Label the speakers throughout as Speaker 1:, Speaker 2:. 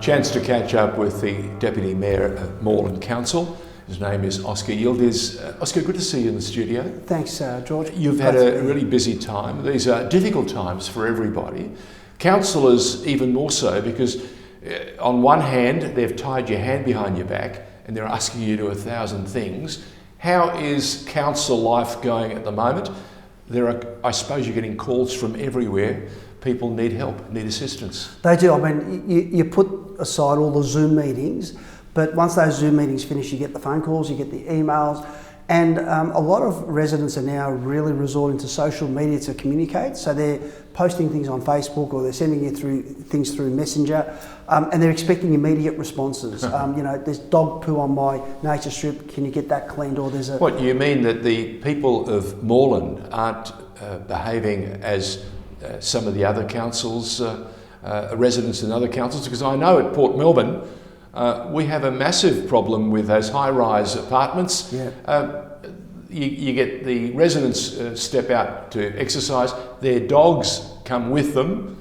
Speaker 1: Chance to catch up with the Deputy Mayor of Moreland Council. His name is Oscar Yildiz. Oscar, good to see you in the studio.
Speaker 2: Thanks, George.
Speaker 1: You've had a really busy time. These are difficult times for everybody. Councillors even more so, because on one hand, they've tied your hand behind your back and they're asking you to do 1,000 things. How is council life going at the moment? I suppose you're getting calls from everywhere. People need help, need assistance.
Speaker 2: They do. I mean, you put aside all the Zoom meetings, but once those Zoom meetings finish, you get the phone calls, you get the emails, and a lot of residents are now really resorting to social media to communicate. So they're posting things on Facebook, or they're sending you things through Messenger, and they're expecting immediate responses. You know, there's dog poo on my nature strip. Can you get that cleaned? Or there's a.
Speaker 1: What, you mean that the people of Moreland aren't behaving as some of the other councils, residents in other councils? Because I know at Port Melbourne, we have a massive problem with those high-rise apartments.
Speaker 2: Yeah.
Speaker 1: You get the residents step out to exercise, their dogs come with them.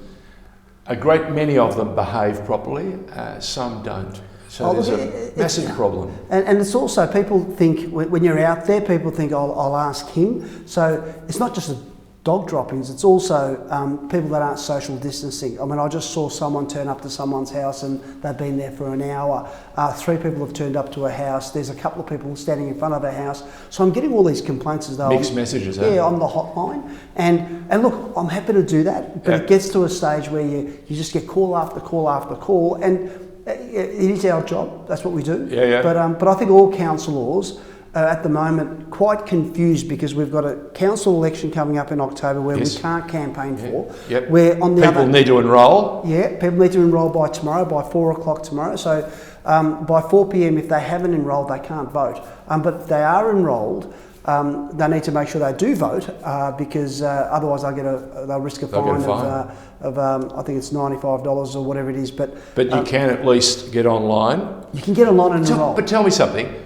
Speaker 1: A great many of them behave properly, some don't. So there's a massive problem.
Speaker 2: And it's also, people think, when you're out there, people think, I'll ask him. So it's not just dog droppings, it's also people that aren't social distancing. I mean, I just saw someone turn up to someone's house and they've been there for an hour. 3 people have turned up to a house. There's a couple of people standing in front of a house. So I'm getting all these complaints as though...
Speaker 1: Mixed messages,
Speaker 2: yeah, on the hotline. And look, I'm happy to do that, but it gets to a stage where you just get call after call after call, and it is our job. That's what we do.
Speaker 1: Yeah.
Speaker 2: But I think all councillors at the moment quite confused, because we've got a council election coming up in October where we can't campaign for.
Speaker 1: Yep.
Speaker 2: Where on the
Speaker 1: people need to enrol.
Speaker 2: Yeah, people need to enrol by tomorrow, by 4 o'clock tomorrow. So by 4 p.m, if they haven't enrolled, they can't vote. But if they are enrolled, they need to make sure they do vote, because otherwise they'll risk a fine of I think it's $95 or whatever it is. But
Speaker 1: you can at least get online.
Speaker 2: You can get online and enrol.
Speaker 1: But tell me something.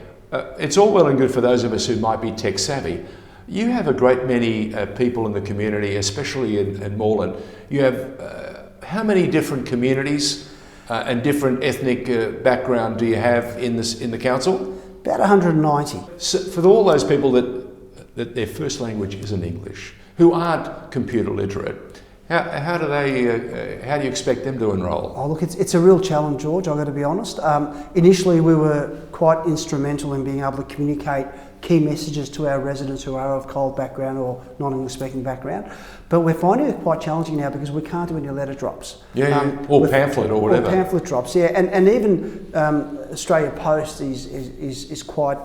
Speaker 1: It's all well and good for those of us who might be tech savvy. You have a great many people in the community, especially in Moreland. You have how many different communities and different ethnic background do you have in the council?
Speaker 2: About 190.
Speaker 1: So for all those people that their first language isn't English, who aren't computer literate, how do you expect them to enrol?
Speaker 2: Oh, look, it's a real challenge, George, I've got to be honest. Initially, we were quite instrumental in being able to communicate key messages to our residents who are of cold background or non-English speaking background. But we're finding it quite challenging now, because we can't do any letter drops.
Speaker 1: Or pamphlet or whatever.
Speaker 2: Or pamphlet drops, yeah. And even Australia Post is quite...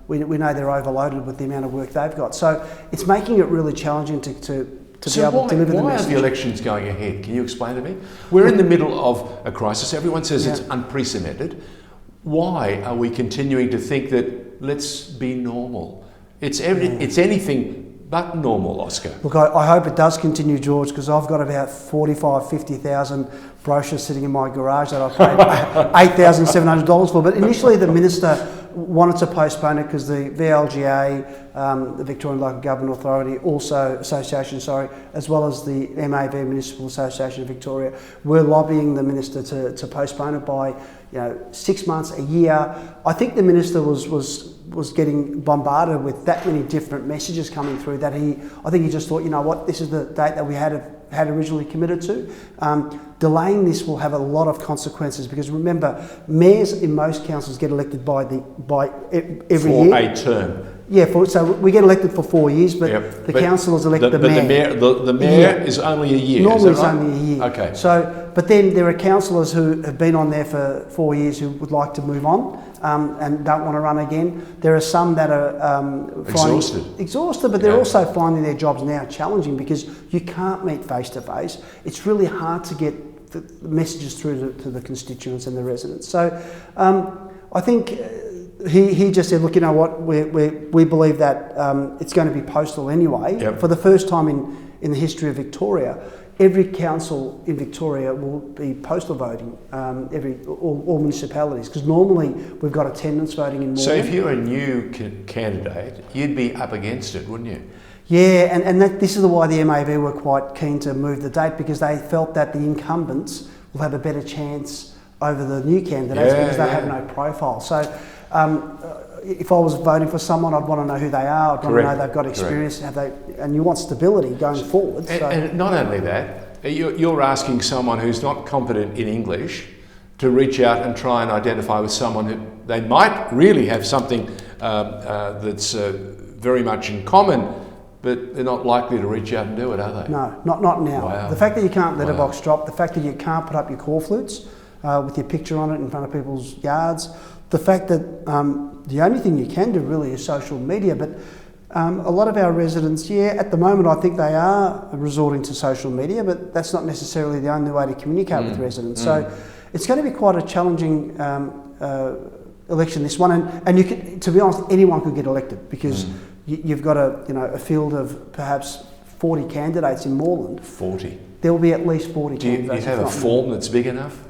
Speaker 2: we know they're overloaded with the amount of work they've got. So it's making it really challenging to be able to deliver the message.
Speaker 1: Why are the elections going ahead? Can you explain to me? We're in the middle of a crisis. Everyone says it's unprecedented. Why are we continuing to think that let's be normal? It's anything but normal, Oscar.
Speaker 2: Look, I hope it does continue, George, because I've got about 50,000 brochures sitting in my garage that I paid $8,700 for. But initially the minister wanted to postpone it because the VLGA, the Victorian Local Government Authority, Association, as well as the MAV, Municipal Association of Victoria, were lobbying the minister to postpone it by 6 months, a year. I think the minister was getting bombarded with that many different messages coming through that I think he just thought, you know what, this is the date that we had originally committed to. Delaying this will have a lot of consequences, because remember, mayors in most councils get elected by every year.
Speaker 1: For a term.
Speaker 2: Yeah, so we get elected for 4 years, but the councillors elect the mayor.
Speaker 1: The mayor is only a year.
Speaker 2: Normally
Speaker 1: is that right?
Speaker 2: It's only a year.
Speaker 1: Okay.
Speaker 2: So, but then there are councillors who have been on there for 4 years who would like to move on and don't want to run again. There are some that are exhausted, but they're also finding their jobs now challenging, because you can't meet face to face. It's really hard to get the messages through to the constituents and the residents. So I think he just said, look, you know what, we believe that it's going to be postal anyway. For the first time in the history of Victoria, every council in Victoria will be postal voting, all municipalities, because normally we've got attendance voting in Moreland.
Speaker 1: So if you're a new candidate, you'd be up against it, wouldn't you?
Speaker 2: Yeah, and this is why the MAV were quite keen to move the date, because they felt that the incumbents will have a better chance over the new candidates because they have no profile. So if I was voting for someone, I'd want to know who they are. I'd want to know they've got experience, and you want stability going forward.
Speaker 1: And not only that, you're asking someone who's not competent in English to reach out and try and identify with someone who they might really have something that's very much in common, but they're not likely to reach out and do it, are they?
Speaker 2: No, not now.
Speaker 1: Wow.
Speaker 2: The fact that you can't letterbox drop, the fact that you can't put up your call flutes with your picture on it in front of people's yards, the fact that the only thing you can do really is social media, but a lot of our residents, at the moment I think they are resorting to social media, but that's not necessarily the only way to communicate with residents. So it's going to be quite a challenging election, this one, and you could, to be honest, anyone could get elected because you've got a field of perhaps 40 candidates in Moreland.
Speaker 1: 40?
Speaker 2: There will be at least 40
Speaker 1: Do you
Speaker 2: candidates.
Speaker 1: have a form that's big enough?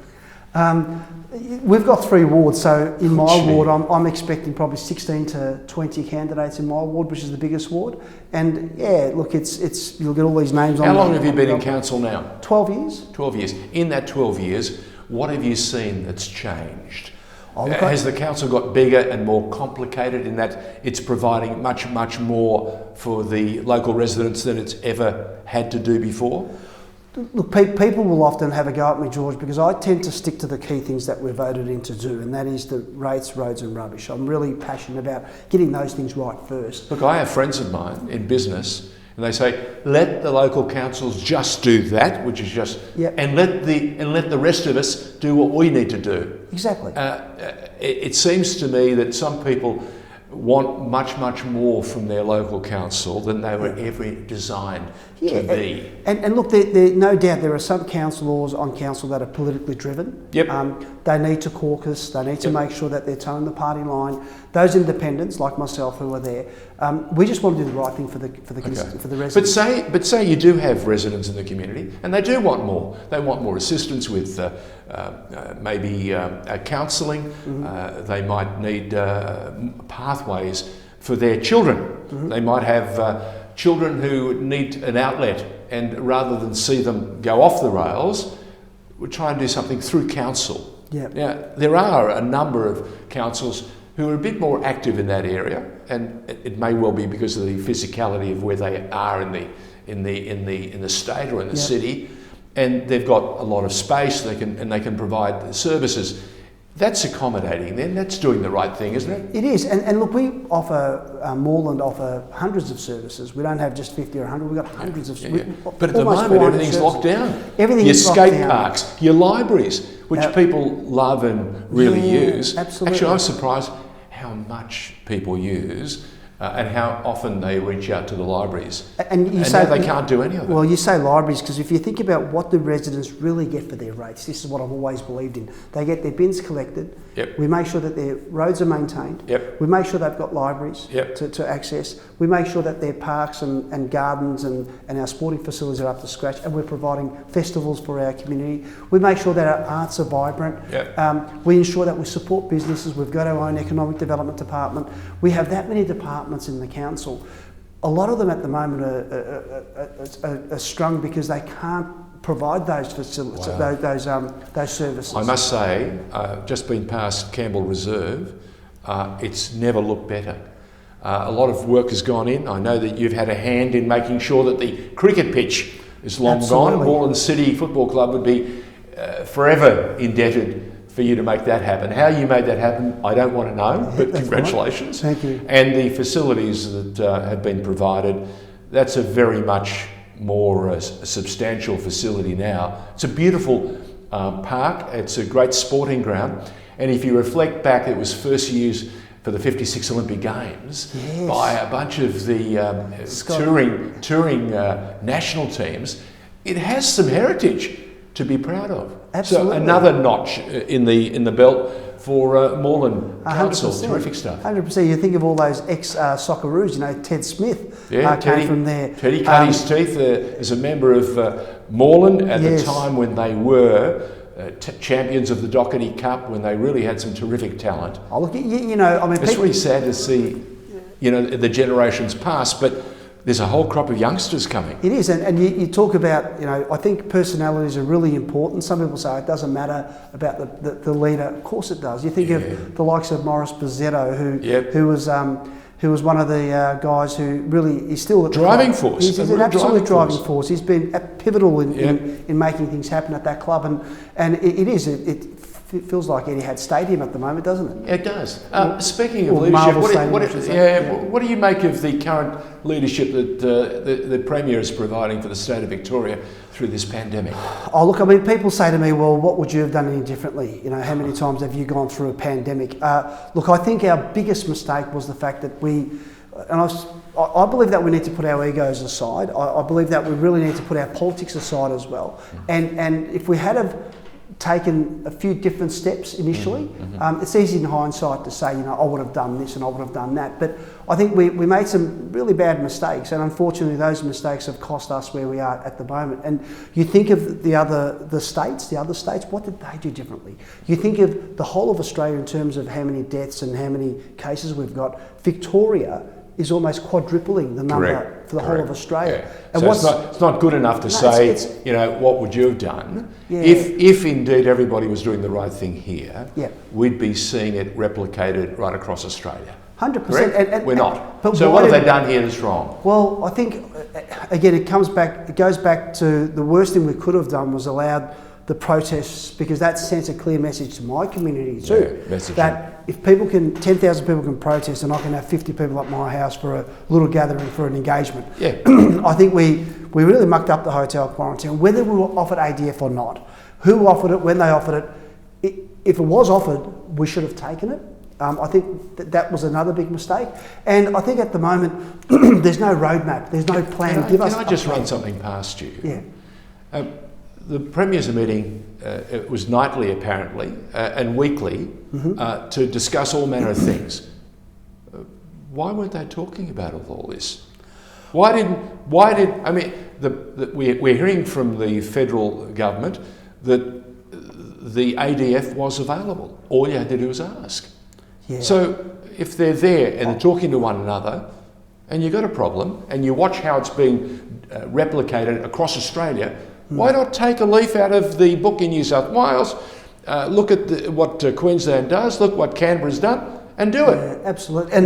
Speaker 2: We've got 3 wards, so in my ward I'm expecting probably 16 to 20 candidates in my ward, which is the biggest ward. And look, it's you'll get all these names on.
Speaker 1: How long have you been in council now?
Speaker 2: 12 years.
Speaker 1: 12 years. In that 12 years, what have you seen that's changed? Has the council got bigger and more complicated in that it's providing much more for the local residents than it's ever had to do before?
Speaker 2: Look, people will often have a go at me, George, because I tend to stick to the key things that we're voted in to do, and that is the rates, roads and rubbish. I'm really passionate about getting those things right first.
Speaker 1: Look, I have friends of mine in business, and they say, let the local councils just do that, which is just, and let the rest of us do what we need to do.
Speaker 2: Exactly.
Speaker 1: It seems to me that some people want much more from their local council than they were ever designed to be.
Speaker 2: And look, no doubt there are some councillors on council that are politically driven. They need to caucus, they need to make sure that they're toeing the party line. Those independents, like myself, who are there, we just want to do the right thing for the residents.
Speaker 1: But say you do have residents in the community and they do want more. They want more assistance with maybe counselling. They might need pathways for their children. They might have children who need an outlet, and rather than see them go off the rails, we try and do something through council. Now, there are a number of councils who are a bit more active in that area, and it may well be because of the physicality of where they are in the state or in the city, and they've got a lot of space. They can provide services. That's accommodating then. That's doing the right thing, isn't it?
Speaker 2: It is. And look, we offer, Moreland offer hundreds of services. We don't have just 50 or 100, we've got hundreds of services.
Speaker 1: But at the moment, everything's locked down.
Speaker 2: Everything's
Speaker 1: locked down. Your skate parks, your libraries, which people love and really use.
Speaker 2: Absolutely.
Speaker 1: Actually, I'm surprised how much people use and how often they reach out to the libraries.
Speaker 2: And you
Speaker 1: say they can't do any of it.
Speaker 2: Well, you say libraries because if you think about what the residents really get for their rates, this is what I've always believed in. They get their bins collected. We make sure that their roads are maintained. We make sure they've got libraries to access. We make sure that their parks and gardens and our sporting facilities are up to scratch, and we're providing festivals for our community. We make sure that our arts are vibrant. We ensure that we support businesses. We've got our own economic development department. We have that many departments in the council. A lot of them at the moment are strung because they can't provide those facilities, those services.
Speaker 1: I must say, just been past Campbell Reserve, it's never looked better. A lot of work has gone in. I know that you've had a hand in making sure that the cricket pitch is long gone. Moreland City Football Club would be forever indebted for you to make that happen. How you made that happen, I don't want to know, but congratulations.
Speaker 2: Thank you.
Speaker 1: And the facilities that have been provided, that's a very much more substantial facility now. It's a beautiful park, it's a great sporting ground, and if you reflect back, it was first used for the 56 Olympic Games by a bunch of the touring national teams. It has some heritage to be proud of.
Speaker 2: Absolutely.
Speaker 1: So another notch in the belt for Moreland Council.
Speaker 2: 100%.
Speaker 1: Terrific stuff.
Speaker 2: 100%. You think of all those ex-Socceroos, you know, Ted Smith came from there.
Speaker 1: Teddy cut his teeth as a member of Moreland at the time when they were champions of the Doherty Cup, when they really had some terrific talent.
Speaker 2: Oh, look, you know, I mean,
Speaker 1: it's really sad to see, you know, the generations pass, but there's a whole crop of youngsters coming.
Speaker 2: It is, and you talk about, I think personalities are really important. Some people say it doesn't matter about the leader. Of course it does. You think of the likes of Morris Bozzetto, who was one of the guys who really is still the
Speaker 1: driving force.
Speaker 2: He's an absolute driving force. He's been pivotal in making things happen at that club, and it feels like Etihad Stadium at the moment, doesn't it?
Speaker 1: It does. Speaking of leadership, what do you make of the current leadership that the Premier is providing for the state of Victoria through this pandemic?
Speaker 2: Oh, look, I mean, people say to me, well, what would you have done any differently? How many times have you gone through a pandemic? Look, I think our biggest mistake was the fact that I believe that we need to put our egos aside. I believe that we really need to put our politics aside as well. And if we had taken a few different steps initially. It's easy in hindsight to say, I would have done this and I would have done that. But I think we made some really bad mistakes, and unfortunately those mistakes have cost us where we are at the moment. And you think of the other states, what did they do differently? You think of the whole of Australia in terms of how many deaths and how many cases we've got. Victoria is almost quadrupling the number for the whole of Australia.
Speaker 1: Yeah. And so it's not good enough to say, what would you have done? Yeah. If indeed everybody was doing the right thing here, we'd be seeing it replicated right across Australia.
Speaker 2: 100%. And
Speaker 1: we're not. So what have they done here that's wrong?
Speaker 2: Well, I think, again, it goes back to the worst thing we could have done was allowed the protests, because that sends a clear message to my community too, that if 10,000 people can protest and I can have 50 people at my house for a little gathering for an engagement, I think we really mucked up the hotel quarantine, whether we were offered ADF or not. Who offered it, when they offered it, if it was offered, we should have taken it. I think that was another big mistake. And I think at the moment, there's no roadmap, there's no plan.
Speaker 1: Can I just run something past you?
Speaker 2: Yeah.
Speaker 1: The Premiers are meeting, it was nightly apparently, and weekly, to discuss all manner of things. Why weren't they talking about all this? We're hearing from the federal government that the ADF was available. All you had to do was ask. Yeah. So if they're there and they're talking to one another, and you've got a problem, and you watch how it's being replicated across Australia, why not take a leaf out of the book in New South Wales, look at what Queensland does, look what Canberra's done, and do it?
Speaker 2: Yeah, absolutely. And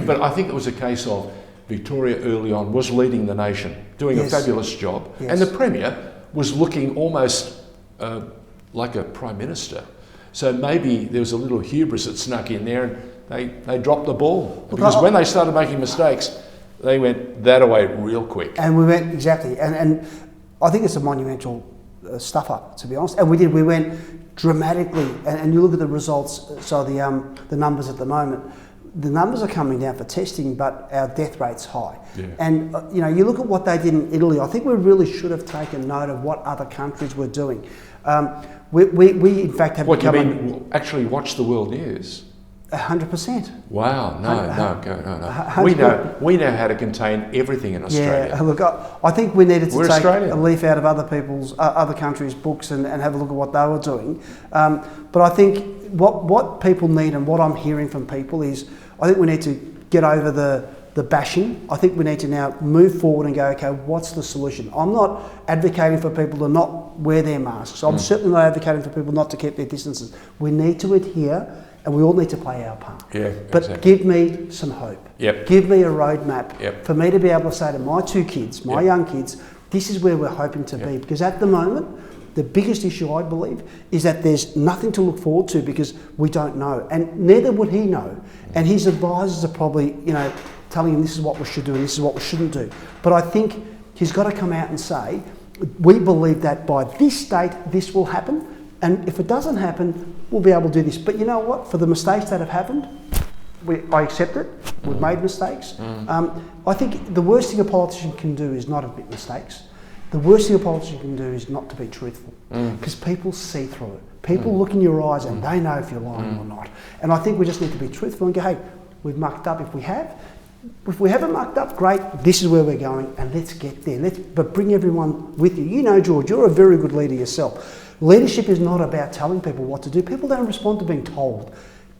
Speaker 1: but I think it was a case of Victoria early on was leading the nation, doing a fabulous job, and the Premier was looking almost like a Prime Minister. So maybe there was a little hubris that snuck in there, and they dropped the ball. Because when they started making mistakes, they went that away real quick.
Speaker 2: And we went, exactly, and I think it's a monumental stuff up, to be honest. And we went dramatically, and you look at the results, so the numbers at the moment, the numbers are coming down for testing, but our death rate's high. Yeah. And you look at what they did in Italy, I think we really should have taken note of what other countries were doing. We in fact have
Speaker 1: become... What, you mean actually watch the world news?
Speaker 2: 100%.
Speaker 1: Wow, no. We know how to contain everything in Australia.
Speaker 2: Yeah, look, I think we needed to take a leaf out of other countries' books and have a look at what they were doing. But I think what people need, and what I'm hearing from people, is I think we need to get over the bashing. I think we need to now move forward and go, okay, what's the solution? I'm not advocating for people to not wear their masks. I'm certainly not advocating for people not to keep their distances. We need to adhere, and we all need to play our part.
Speaker 1: Yeah,
Speaker 2: but
Speaker 1: exactly.
Speaker 2: Give me some hope.
Speaker 1: Yep.
Speaker 2: Give me a roadmap
Speaker 1: Yep.
Speaker 2: for me to be able to say to my two kids, my young kids, this is where we're hoping to be. Because at the moment, the biggest issue, I believe, is that there's nothing to look forward to because we don't know. And neither would he know. And his advisors are probably, telling him this is what we should do and this is what we shouldn't do. But I think he's got to come out and say, we believe that by this date, this will happen. And if it doesn't happen, we'll be able to do this. But you know what? For the mistakes that have happened, I accept it. We've made mistakes. I think the worst thing a politician can do is not admit mistakes. The worst thing a politician can do is not to be truthful, because people see through it. People look in your eyes and they know if you're lying or not. And I think we just need to be truthful and go, hey, we've mucked up. If we haven't mucked up, great, this is where we're going, and let's get there. But bring everyone with you. George, you're a very good leader yourself. Leadership is not about telling people what to do. People don't respond to being told.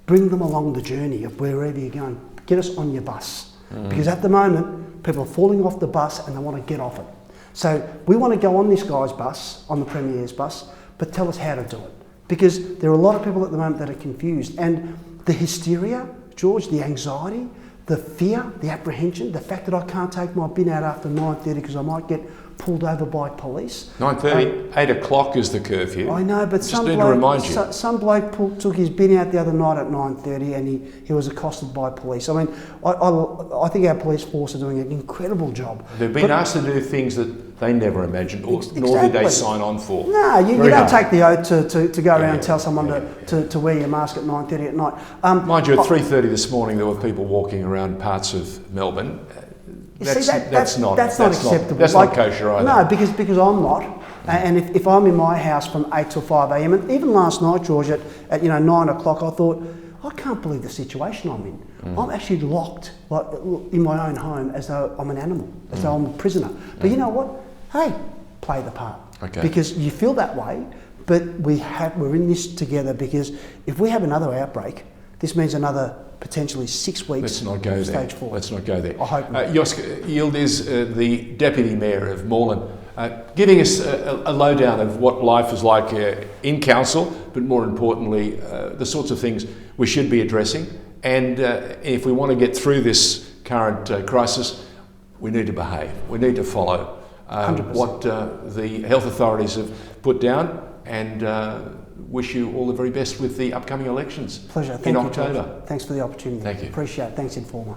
Speaker 2: Bring them along the journey of wherever you're going. Get us on your bus. Because at the moment, people are falling off the bus and they want to get off it. So we want to go on this guy's bus, on the Premier's bus, but tell us how to do it. Because there are a lot of people at the moment that are confused. And the hysteria, George, the anxiety, the fear, the apprehension, the fact that I can't take my bin out after 9:30 because I might get pulled over by police.
Speaker 1: 9:30, 8 o'clock is the curfew.
Speaker 2: I know, but
Speaker 1: Just need to remind you.
Speaker 2: Some bloke took his bin out the other night at 9:30 and he was accosted by police. I mean, I think our police force are doing an incredible job.
Speaker 1: They've been asked to do things that they never imagined, or nor did they sign on for.
Speaker 2: No, you don't take the oath to go around and tell someone to wear your mask at 9:30 at night.
Speaker 1: Mind you, at 3:30 this morning, there were people walking around parts of Melbourne. That's not acceptable. That's not kosher either.
Speaker 2: No, because I'm not. And if I'm in my house from 8 till 5 a.m, and even last night, George, at 9 o'clock, I thought, I can't believe the situation I'm in. I'm actually locked in my own home as though I'm an animal, as though I'm a prisoner. But you know what? Hey, play the part.
Speaker 1: Okay.
Speaker 2: Because you feel that way, but we're in this together, because if we have another outbreak, this means another potentially 6 weeks.
Speaker 1: Let's not go there.
Speaker 2: Stage 4.
Speaker 1: Let's not go there.
Speaker 2: I hope not.
Speaker 1: Yildiz, the Deputy Mayor of Moreland, giving us a lowdown of what life is like in council, but more importantly, the sorts of things we should be addressing. And if we want to get through this current crisis, we need to behave. We need to follow what the health authorities have put down, and wish you all the very best with the upcoming elections.
Speaker 2: Pleasure. Thank
Speaker 1: in
Speaker 2: you,
Speaker 1: October.
Speaker 2: George. Thanks for the opportunity.
Speaker 1: Thank you.
Speaker 2: Appreciate it. Thanks, Informer.